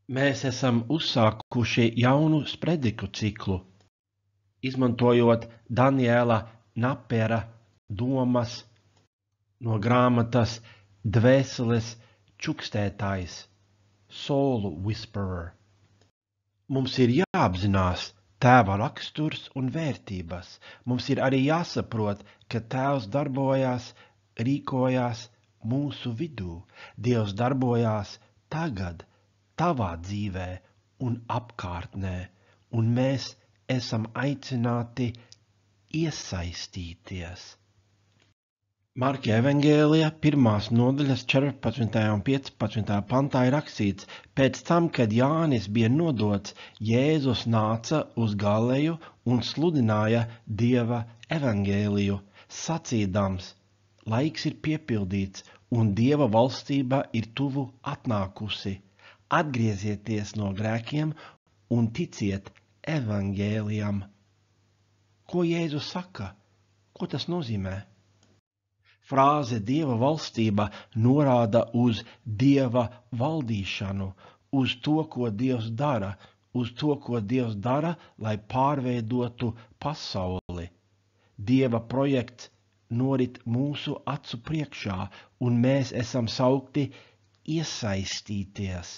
Mēs esam uzsākuši jaunu sprediku ciklu, izmantojot Daniela Napera domas no grāmatas Dvēseles čukstētājs, Soul Whisperer. Mums ir jāapzinās Tēva raksturs un vērtības. Mums ir arī jāsaprot, ka Tēvs darbojās, rīkojās mūsu vidū. Dievs darbojās tagad, tavā dzīvē un apkārtnē, un mēs esam aicināti iesaistīties. Marka evangēlija 1. nodaļas 14. un 15. pantā ir rakstīts: pēc tam, kad Jānis bija nodots, Jēzus nāca uz Galileju un sludināja Dieva evangēliju, sacīdams: laiks ir piepildīts un Dieva valstība ir tuvu atnākusi. Atgriezieties no grēkiem un ticiet evangēlijam. Ko Jēzus saka? Ko tas nozīmē? Frāze Dieva valstība norāda uz Dieva valdīšanu, uz to, ko Dievs dara, lai pārveidotu pasauli. Dieva projekts norit mūsu acu priekšā, un mēs esam saukti iesaistīties.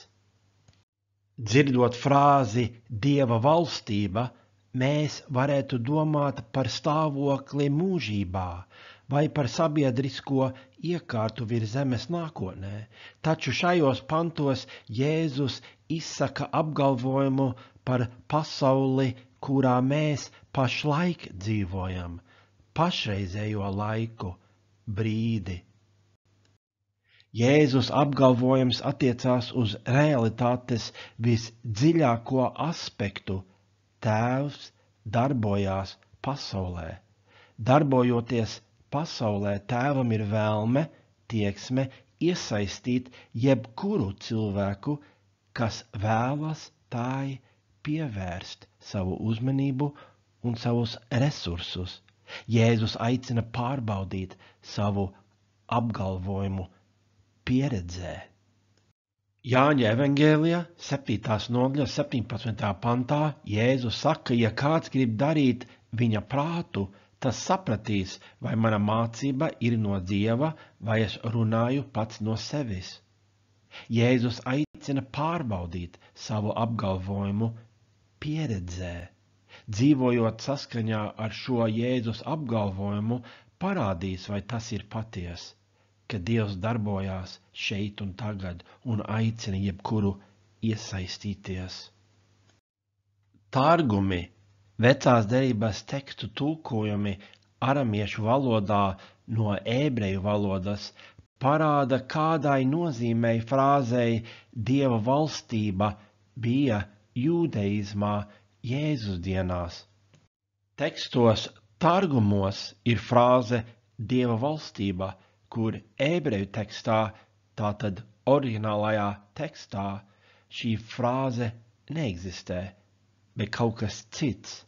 Dzirdot frāzi Dieva valstība, mēs varētu domāt par stāvokli mūžībā vai par sabiedrisko iekārtu virs zemes nākotnē, taču šajos pantos Jēzus izsaka apgalvojumu par pasauli, kurā mēs pašlaik dzīvojam, pašreizējo laiku, brīdi. Jēzus apgalvojums attiecās uz realitātes visdziļāko aspektu. Tēvs darbojās pasaulē. Darbojoties pasaulē, Tēvam ir vēlme, tieksme iesaistīt jebkuru cilvēku, kas vēlas tai pievērst savu uzmanību un savus resursus. Jēzus aicina pārbaudīt savu apgalvojumu pieredzē. Jāņa evangēlijā 7. nodaļas 17. pantā Jēzus saka, ja kāds grib darīt viņa prātu, tas sapratīs, vai mana mācība ir no Dieva, vai es runāju pats no sevis. Jēzus aicina pārbaudīt savu apgalvojumu pieredzē. Dzīvojot saskaņā ar šo Jēzus apgalvojumu, parādīs, vai tas ir patiesa, ka Dievs darbojās šeit un tagad un aicina jebkuru iesaistīties. Targumi, vecās derības tekstu tulkojumi aramiešu valodā no ebreju valodas, parāda, kādai nozīmei frāzei Dieva valstība bija jūdeizmā Jēzus dienās. Tekstos targumos ir frāze Dieva valstība, kur ebreju tekstā, tātad oriģinālajā tekstā, šī frāze neeksistē, bet kaut kas cits.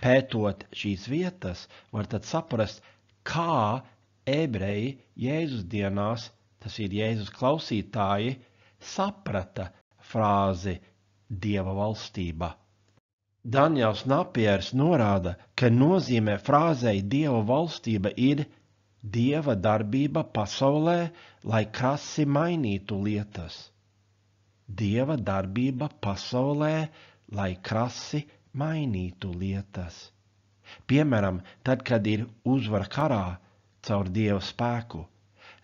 Pētot šīs vietas, var tad saprast, kā ebreji Jēzus dienās, tas ir Jēzus klausītāji, saprata frāzi Dieva valstība. Daniels Napiers norāda, ka nozīmē frāzei Dieva valstība ir Dieva darbība pasaulē, lai krasi mainītu lietas. Dieva darbība pasaulē, lai krasi mainītu lietas. Piemēram, tad, kad ir uzvara karā caur Dieva spēku,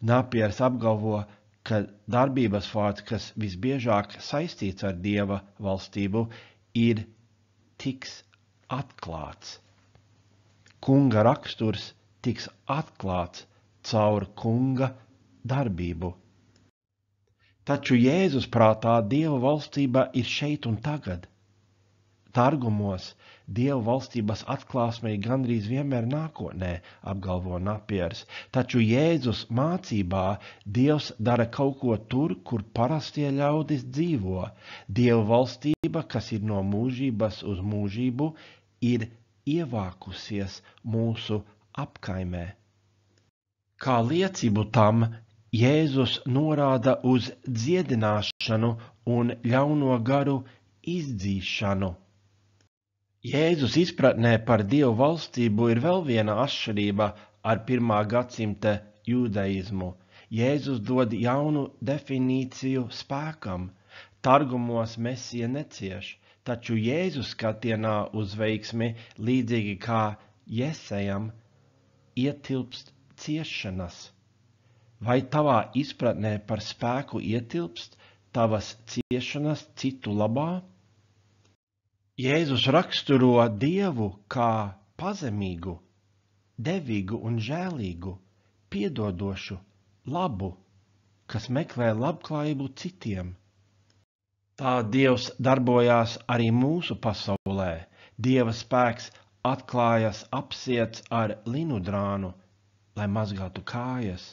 Napiers apgalvo, ka darbības vārds, kas visbiežāk saistīts ar Dieva valstību, ir tiks atklāts. Kunga raksturs tiks atklāts caur kunga darbību. Taču Jēzus prātā Dieva valstība ir šeit un tagad. Targumos Dieva valstības atklāsme ir gandrīz vienmēr nākotnē, apgalvo Napiers, taču Jēzus mācībā Dievs dara kaut ko tur, kur parastie ļaudis dzīvo. Dieva valstība, kas ir no mūžības uz mūžību, ir ievākusies mūsu apkaimē. Kā liecību tam Jēzus norāda uz dziedināšanu un ļauno garu izdzīšanu. Jēzus izpratnē par Dievu valstību ir vēl viena atšķirība ar 1. gadsimta jūdaismu. Jēzus dod jaunu definīciju spēkam. Targumos Mesija necieš, taču Jēzus skatienā uz veiksmi, līdzīgi kā Jesejam, ietilpst ciešanas. Vai tavā izpratnē par spēku ietilpst tavas ciešanas citu labā? Jēzus raksturo Dievu kā pazemīgu, devīgu un žēlīgu, piedodošu, labu, kas meklē labklājību citiem. Tā Dievs darbojās arī mūsu pasaulē. Dieva spēks atklājas apsiets ar linudrānu, lai mazgātu kājas.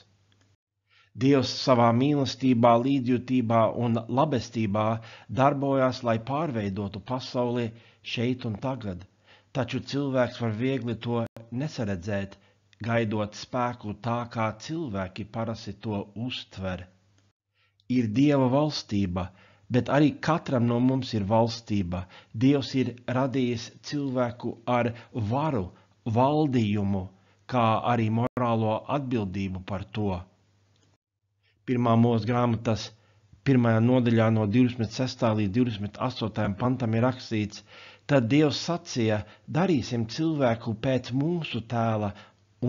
Dievs savā mīlestībā, līdzjūtībā un labestībā darbojās, lai pārveidotu pasauli šeit un tagad, taču cilvēks var viegli to nesaredzēt, gaidot spēku tā, kā cilvēki parasti to uztver. Ir Dieva valstība, bet arī katram no mums ir valstība. Dievs ir radījis cilvēku ar varu, valdījumu, kā arī morālo atbildību par to. 1. Mūzes grāmatas 1. nodaļā no 26. līdz 28. pantam ir rakstīts: Tad Dievs sacīja, darīsim cilvēku pēc mūsu tēla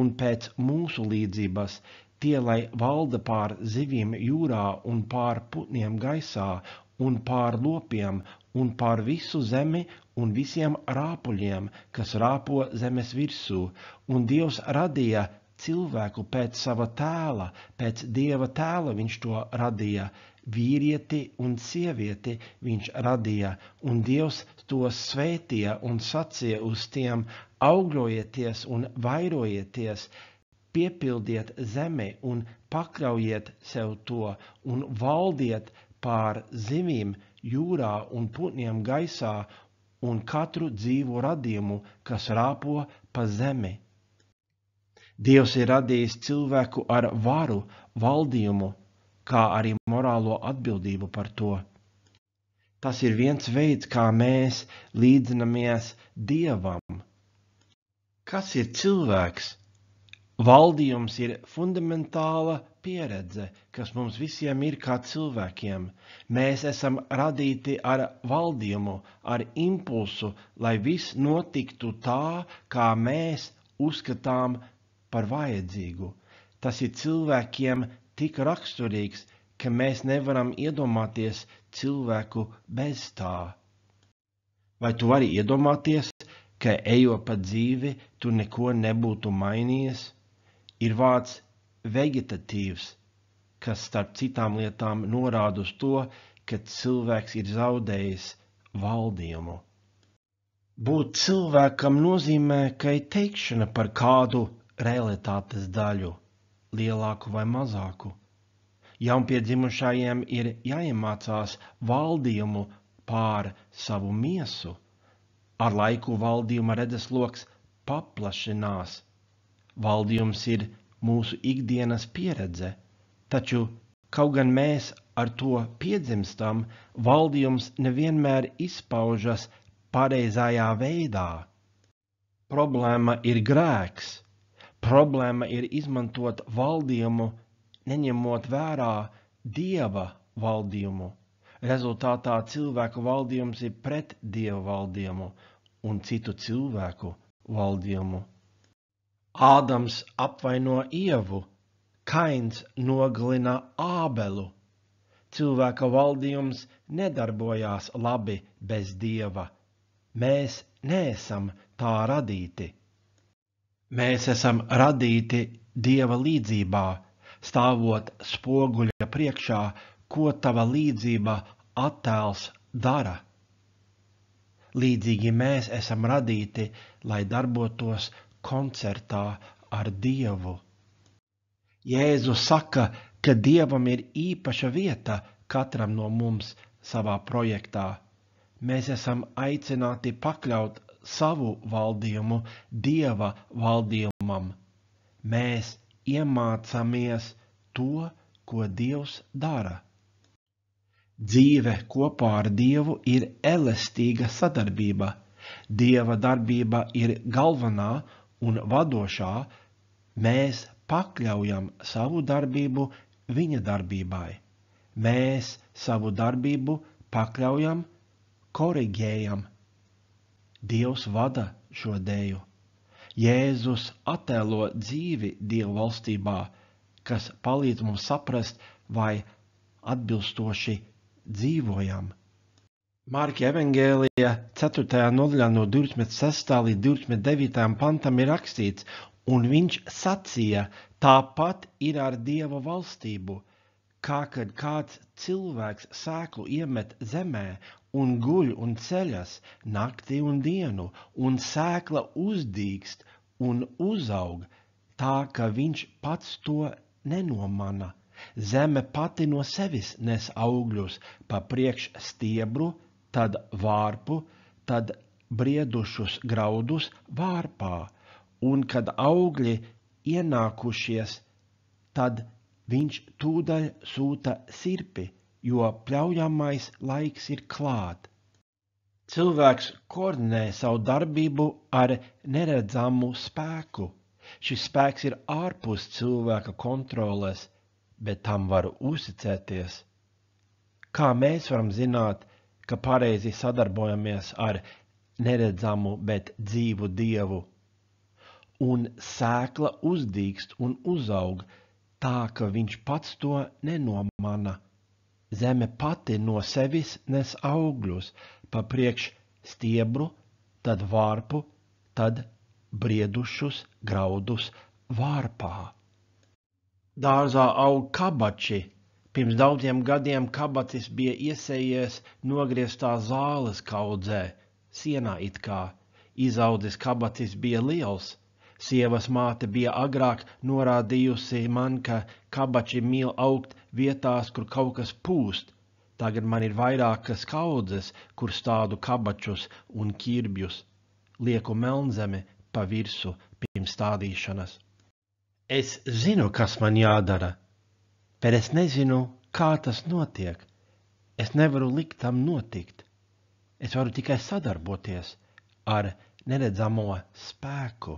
un pēc mūsu līdzības, tie, lai valda pār zivīm jūrā un pār putniem gaisā un pār lopiem un pār visu zemi un visiem rāpuļiem, kas rāpo zemes virsū. Un Dievs radīja cilvēku pēc sava tēla, pēc Dieva tēla viņš to radīja, vīrieti un sievieti viņš radīja, un Dievs tos svētīja un sacīja uz tiem: augļojieties un vairojieties, piepildiet zemi un pakļaujiet sev to, un valdiet pār zivīm jūrā un putniem gaisā un katru dzīvu radījumu, kas rāpo pa zemi. Dievs ir radījis cilvēku ar varu, valdījumu, kā arī morālo atbildību par to. Tas ir viens veids, kā mēs līdzinamies Dievam. Kas ir cilvēks? Valdījums ir fundamentāla pieredze, kas mums visiem ir kā cilvēkiem. Mēs esam radīti ar valdījumu, ar impulsu, lai viss notiktu tā, kā mēs uzskatām par vajadzīgu. Tas ir cilvēkiem tik raksturīgs, ka mēs nevaram iedomāties cilvēku bez tā. Vai tu vari iedomāties, ka ejot pa dzīvi, tu neko nebūtu mainījies? Ir vārds vegetatīvs, kas starp citām lietām norāda uz to, ka cilvēks ir zaudējis valdījumu. Būt cilvēkam nozīmē, ka ir teikšana par kādu realitātes daļu, lielāku vai mazāku. Jaunpiedzimušajiem ir jāiemācās valdījumu pār savu miesu. Ar laiku valdījuma redzesloks paplašinās. Valdījums ir mūsu ikdienas pieredze, taču, kaut gan mēs ar to piedzimstam, valdījums nevienmēr izpaužas pareizajā veidā. Problēma ir grēks. Problēma ir izmantot valdījumu, neņemot vērā Dieva valdījumu. Rezultātā cilvēku valdījums ir pret Dieva valdījumu un citu cilvēku valdījumu. Ādams apvaino Ievu, Kains nogalina Ābelu. Cilvēka valdījums nedarbojās labi bez Dieva. Mēs neesam tā radīti. Mēs esam radīti Dieva līdzībā, stāvot spoguļa priekšā, ko tava līdzība attēls dara. Līdzīgi mēs esam radīti, lai darbotos koncertā ar Dievu. Jēzus saka, ka Dievam ir īpaša vieta katram no mums savā projektā. Mēs esam aicināti pakļaut savu valdījumu Dieva valdījumam. Mēs iemācāmies to, ko Dievs dara. Dzīve kopā ar Dievu ir elastīga sadarbība. Dieva darbība ir galvenā un vadošā. Mēs pakļaujam savu darbību viņa darbībai. Mēs savu darbību pakļaujam, koriģējam. Dievs vada šo dēju. Jēzus attēlo dzīvi Dieva valstībā, kas palīdz mums saprast, vai atbilstoši dzīvojam. Marka evangēlija 4. nodaļā no 26. līdz 29. pantam ir rakstīts, un viņš sacīja, tāpat ir ar Dieva valstību, kā kad kāds cilvēks sēklu iemet zemē un guļ un ceļas naktī un dienu, un sēkla uzdīgst un uzaug, tā ka viņš pats to nenomana. Zeme pati no sevis nes augļus, pa priekš stiebru, tad vārpu, tad briedušus graudus vārpā, un kad augļi ienākušies, tad viņš tūdaļ sūta sirpi, jo pļaujamais laiks ir klāt. Cilvēks koordinē savu darbību ar neredzamu spēku. Šis spēks ir ārpus cilvēka kontroles, bet tam var uzticēties. Kā mēs varam zināt, ka pareizi sadarbojamies ar neredzamu, bet dzīvu Dievu? Un sēkla uzdīgst un uzaug, tā ka viņš pats to nenomana. Zeme pati no sevis nes augļus, pa priekš stiebru, tad vārpu, tad briedušus graudus vārpā. Dārzā aug kabači. Pirms daudziem gadiem kabacis bija iesējies nogrieztā zāles kaudzē, sienā it kā. Izaudzis kabacis bija liels. Sievas māte bija agrāk norādījusi man, ka kabači mīl augt vietās, kur kaut kas pūst. Tagad man ir vairākas kaudzes, kur stādu kabačus un ķirbjus. Lieku melnzemi pa virsu pirms stādīšanas. Es zinu, kas man jādara, bet es nezinu, kā tas notiek. Es nevaru likt tam notikt. Es varu tikai sadarboties ar neredzamo spēku.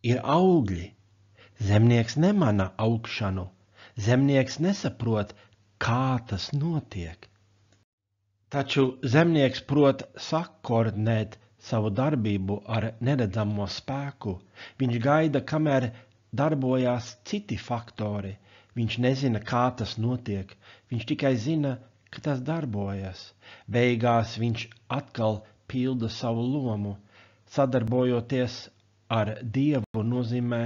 Ir augļi. Zemnieks nemana augšanu. Zemnieks nesaprot, kā tas notiek. Taču zemnieks prot sakoordinēt savu darbību ar neredzamo spēku. Viņš gaida, kamēr darbojās citi faktori. Viņš nezina, kā tas notiek. Viņš tikai zina, ka tas darbojas. Beigās viņš atkal pilda savu lomu. Sadarbojoties ar Dievu nozīmē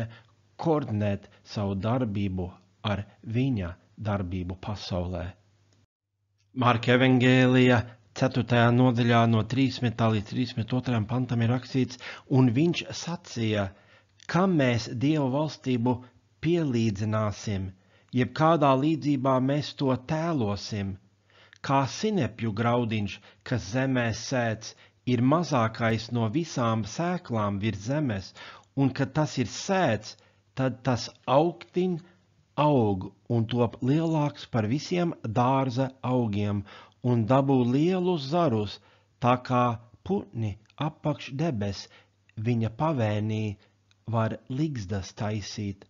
koordinēt savu darbību ar viņa darbību pasaulē. Marka evangēlija 4. nodaļā no 30. līdz 32. pantam ir rakstīts, un viņš sacīja, kam mēs Dieva valstību pielīdzināsim, jeb kādā līdzībā mēs to tēlosim, kā sinepju graudiņš, kas zemē sēts, ir mazākais no visām sēklām virs zemes, un kad tas ir sēts, tad tas augtiņ aug un top lielāks par visiem dārza augiem un dabū lielus zarus, tā kā putni apakš debes viņa pavēnī var ligzdas taisīt.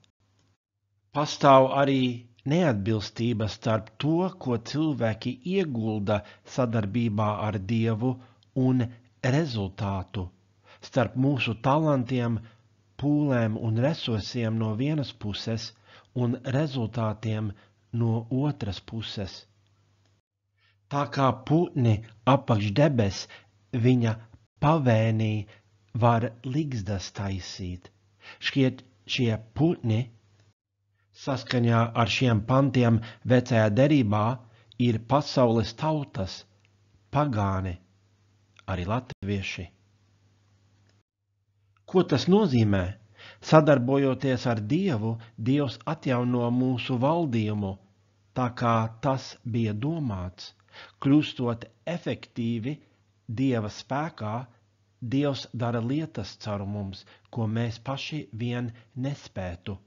Pastāv arī neatbilstība starp to, ko cilvēki iegulda sadarbībā ar Dievu un rezultātu, starp mūsu talantiem, pūlēm un resursiem no vienas puses un rezultātiem no otras puses. Tā kā putni apakš debes viņa pavēnī var ligzdas taisīt. Šķiet, šie putni saskaņā ar šiem pantiem vecajā derībā ir pasaules tautas, pagāni, arī latvieši. Ko tas nozīmē? Sadarbojoties ar Dievu, Dievs atjauno mūsu valdījumu, tā kā tas bija domāts. Kļūstot efektīvi Dieva spēkā, Dievs dara lietas caur mums, ko mēs paši vien nespētu.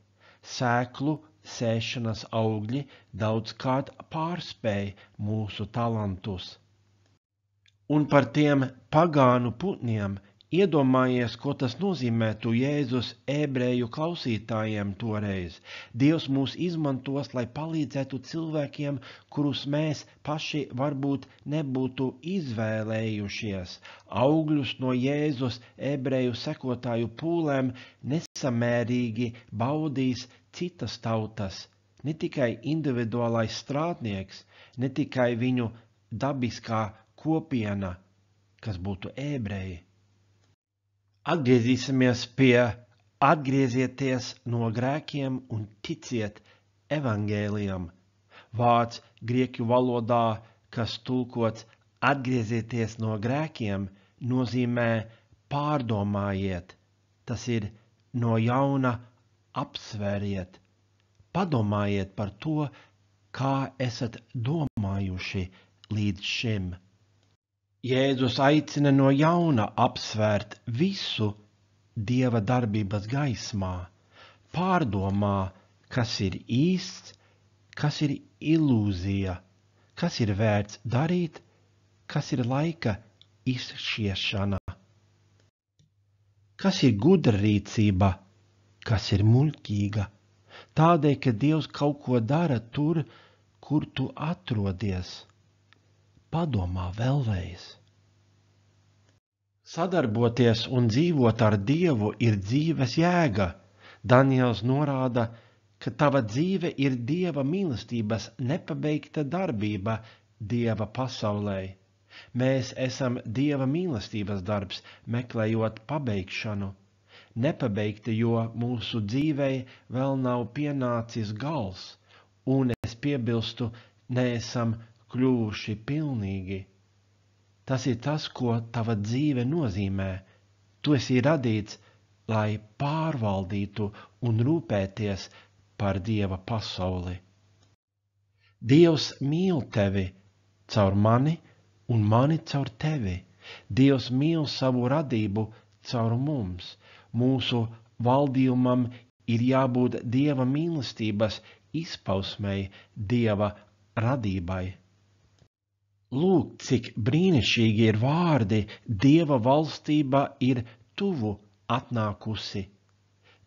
Sēklu sēšanas augļi daudzkārt pārspēj mūsu talantus. Un par tiem pagānu putniem iedomājies, ko tas nozīmētu Jēzus ebreju klausītājiem toreiz. Dievs mūs izmantos, lai palīdzētu cilvēkiem, kurus mēs paši varbūt nebūtu izvēlējušies. Augļus no Jēzus ebreju sekotāju pūlēm nesamērīgi baudīs citas tautas, ne tikai individuālais strādnieks, ne tikai viņu dabiskā kopiena, kas būtu ebreji. Atgriezīsimies pie atgriezieties no grēkiem un ticiet evangēlijam. Vārds grieķu valodā, kas tulkots atgriezieties no grēkiem, nozīmē pārdomājiet. Tas ir no jauna apsvēriet. Padomājiet par to, kā esat domājuši līdz šim. Jēzus aicina no jauna apsvērt visu Dieva darbības gaismā, pārdomā, kas ir īsts, kas ir ilūzija, kas ir vērts darīt, kas ir laika izšķiešana, kas ir gudra rīcība, kas ir muļķīga, tādēļ, ka Dievs kaut ko dara tur, kur tu atrodies. Padomā vēlreiz. Sadarboties un dzīvot ar Dievu ir dzīves jēga. Daniels norāda, ka tava dzīve ir Dieva mīlestības nepabeigta darbība Dieva pasaulē. Mēs esam Dieva mīlestības darbs, meklējot pabeigšanu. Nepabeigta, jo mūsu dzīvei vēl nav pienācis gals, un es piebilstu, neesam kļuvuši pilnīgi. Tas ir tas, ko tava dzīve nozīmē. Tu esi radīts, lai pārvaldītu un rūpēties par Dieva pasauli. Dievs mīl tevi caur mani un mani caur tevi. Dievs mīl savu radību caur mums. Mūsu valdījumam ir jābūt Dieva mīlestības izpausmei, Dieva radībai. Lūk, cik brīnišķīgi ir vārdi, Dieva valstība ir tuvu atnākusi.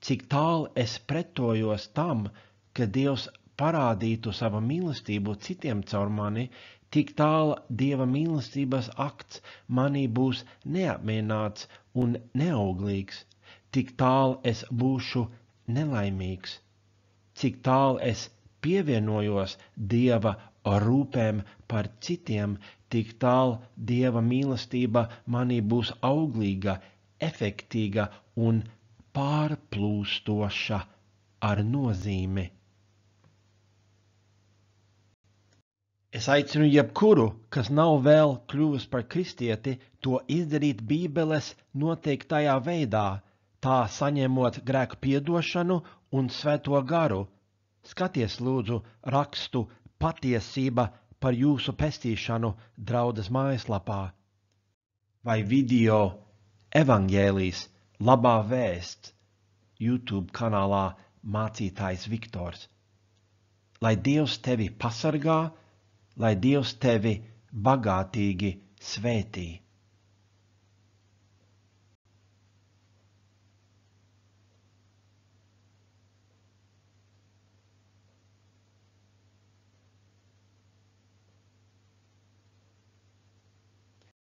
Cik tālu es pretojos tam, ka Dievs parādītu savu mīlestību citiem caur mani, tik tālu Dieva mīlestības akts manī būs neapmierināts un neauglīgs, tik tālu es būšu nelaimīgs, cik tālu es pievienojos Dieva rūpēm par citiem, tik tālu Dieva mīlestība manī būs auglīga, efektīga un pārplūstoša ar nozīmi. Es aicinu jebkuru, kas nav vēl kļuvis par kristieti, to izdarīt Bībeles noteiktajā veidā, tā saņemot grēku piedošanu un svēto garu. Skaties lūdzu rakstu Patiesība par jūsu pestīšanu draudzes mājaslapā vai video Evangēlijs labā vēsts YouTube kanālā Mācītājs Viktors. Lai Dievs tevi pasargā, lai Dievs tevi bagātīgi svētī.